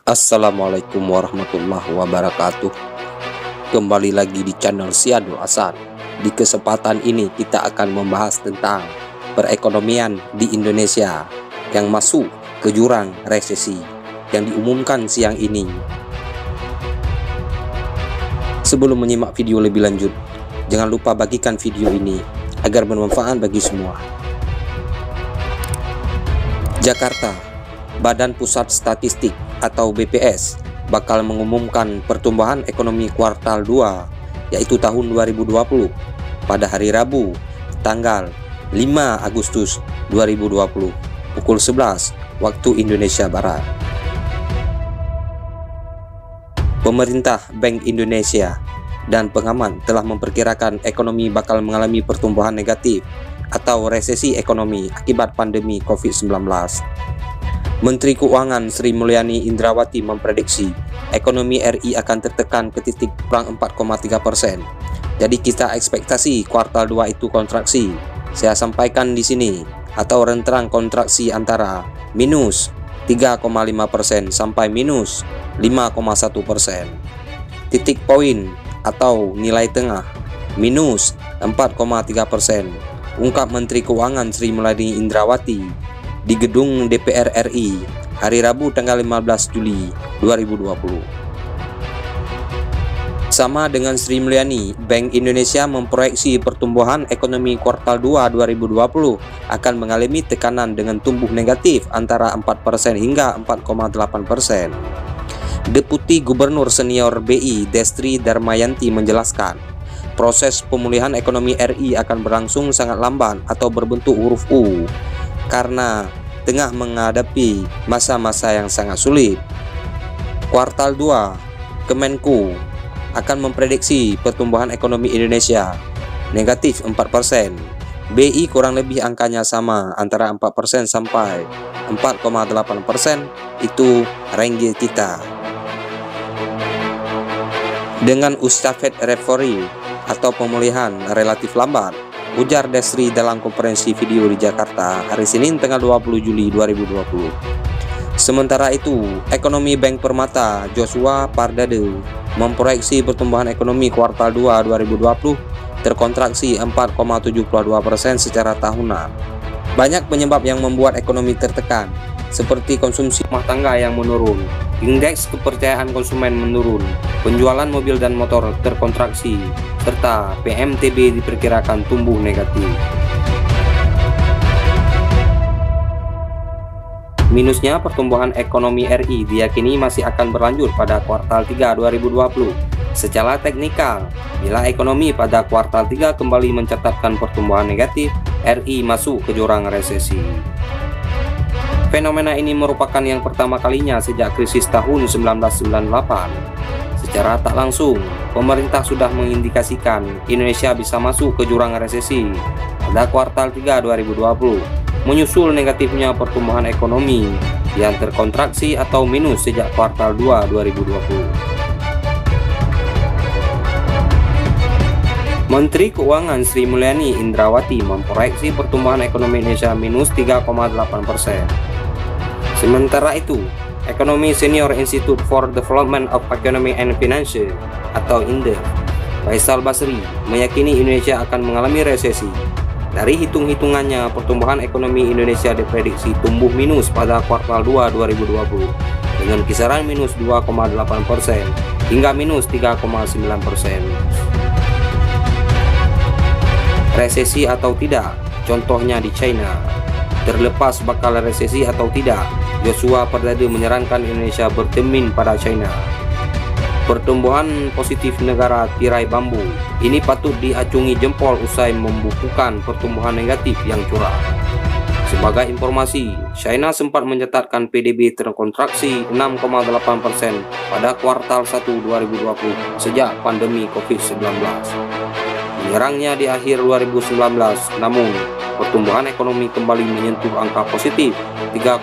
Assalamualaikum warahmatullahi wabarakatuh. Kembali lagi di channel Syadul Asad. Di kesempatan ini kita akan membahas tentang perekonomian di Indonesia yang masuk ke jurang resesi yang diumumkan siang ini. Sebelum menyimak video lebih lanjut, jangan lupa bagikan video ini agar bermanfaat bagi semua. Jakarta, Badan Pusat Statistik atau BPS bakal mengumumkan pertumbuhan ekonomi kuartal 2 yaitu tahun 2020 pada hari Rabu tanggal 5 Agustus 2020 pukul 11 waktu Indonesia Barat. Pemerintah Bank Indonesia dan pengamat telah memperkirakan ekonomi bakal mengalami pertumbuhan negatif atau resesi ekonomi akibat pandemi COVID-19. Menteri Keuangan Sri Mulyani Indrawati memprediksi ekonomi RI akan tertekan ke titik kurang 4,3%. Jadi kita ekspektasi kuartal 2 itu kontraksi. Saya sampaikan di sini atau rentetan kontraksi antara minus 3,5% sampai minus 5,1%. Titik poin atau nilai tengah minus 4,3%. Ungkap Menteri Keuangan Sri Mulyani Indrawati di gedung DPR RI hari Rabu tanggal 15 Juli 2020. Sama dengan Sri Mulyani, Bank Indonesia memproyeksi pertumbuhan ekonomi kuartal 2 2020 akan mengalami tekanan dengan tumbuh negatif antara 4% hingga 4,8%. Deputi Gubernur Senior BI Destri Darmayanti menjelaskan, proses pemulihan ekonomi RI akan berlangsung sangat lambat atau berbentuk huruf U karena tengah menghadapi masa-masa yang sangat sulit. Kuartal 2, Kemenku akan memprediksi pertumbuhan ekonomi Indonesia negatif 4%. BI kurang lebih angkanya sama antara 4% sampai 4,8%, itu range kita. Dengan estafet recovery atau pemulihan relatif lambat, ujar Destri dalam konferensi video di Jakarta hari Senin tanggal 20 Juli 2020. Sementara itu, ekonomi Bank Permata Joshua Pardade memproyeksi pertumbuhan ekonomi kuartal 2 2020 terkontraksi 4,72% secara tahunan. Banyak penyebab yang membuat ekonomi tertekan, seperti konsumsi rumah tangga yang menurun, indeks kepercayaan konsumen menurun, penjualan mobil dan motor terkontraksi, serta PMTB diperkirakan tumbuh negatif. Minusnya pertumbuhan ekonomi RI diyakini masih akan berlanjut pada kuartal 3 2020. Secara teknikal, bila ekonomi pada kuartal 3 kembali mencatatkan pertumbuhan negatif, RI masuk ke jurang resesi. Fenomena ini merupakan yang pertama kalinya sejak krisis tahun 1998. Secara tak langsung, pemerintah sudah mengindikasikan Indonesia bisa masuk ke jurang resesi pada kuartal 3 2020, menyusul negatifnya pertumbuhan ekonomi yang terkontraksi atau minus sejak kuartal 2 2020. Menteri Keuangan Sri Mulyani Indrawati memproyeksi pertumbuhan ekonomi Indonesia minus 3,8%. Sementara itu, Ekonomi Senior Institute for Development of Economy and Finance atau INDEF, Faisal Basri, meyakini Indonesia akan mengalami resesi. Dari hitung-hitungannya, pertumbuhan ekonomi Indonesia diprediksi tumbuh minus pada kuartal 2 2020 dengan kisaran minus 2,8% hingga minus 3,9%. Resesi atau tidak, contohnya di China. Terlepas bakal resesi atau tidak, Joshua Pardade menyarankan Indonesia bercermin pada China. Pertumbuhan positif negara tirai bambu ini patut diacungi jempol usai membukukan pertumbuhan negatif yang curah. Sebagai informasi, China sempat mencatatkan PDB terkontraksi 6,8% pada kuartal 1 2020 sejak pandemi COVID-19. Menyerangnya di akhir 2019, namun pertumbuhan ekonomi kembali menyentuh angka positif 3,2%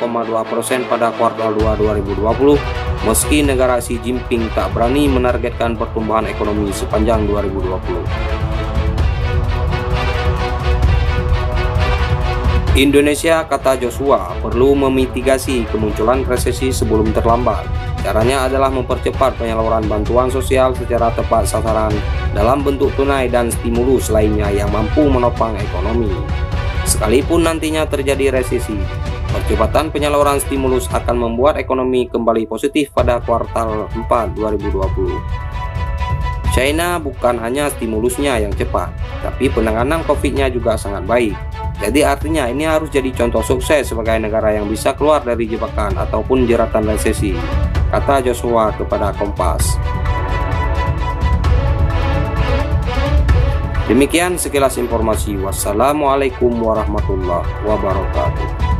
pada kuartal 2 2020 meski negara Xi Jinping tak berani menargetkan pertumbuhan ekonomi sepanjang 2020. Indonesia, kata Joshua, perlu memitigasi kemunculan resesi sebelum terlambat. Caranya adalah mempercepat penyaluran bantuan sosial secara tepat sasaran dalam bentuk tunai dan stimulus lainnya yang mampu menopang ekonomi. Sekalipun nantinya terjadi resesi, percepatan penyaluran stimulus akan membuat ekonomi kembali positif pada kuartal 4 2020. China bukan hanya stimulusnya yang cepat, tapi penanganan COVID-nya juga sangat baik. Jadi artinya ini harus jadi contoh sukses sebagai negara yang bisa keluar dari jebakan ataupun jeratan resesi, kata Joshua kepada Kompas. Demikian sekilas informasi. Wassalamualaikum warahmatullahi wabarakatuh.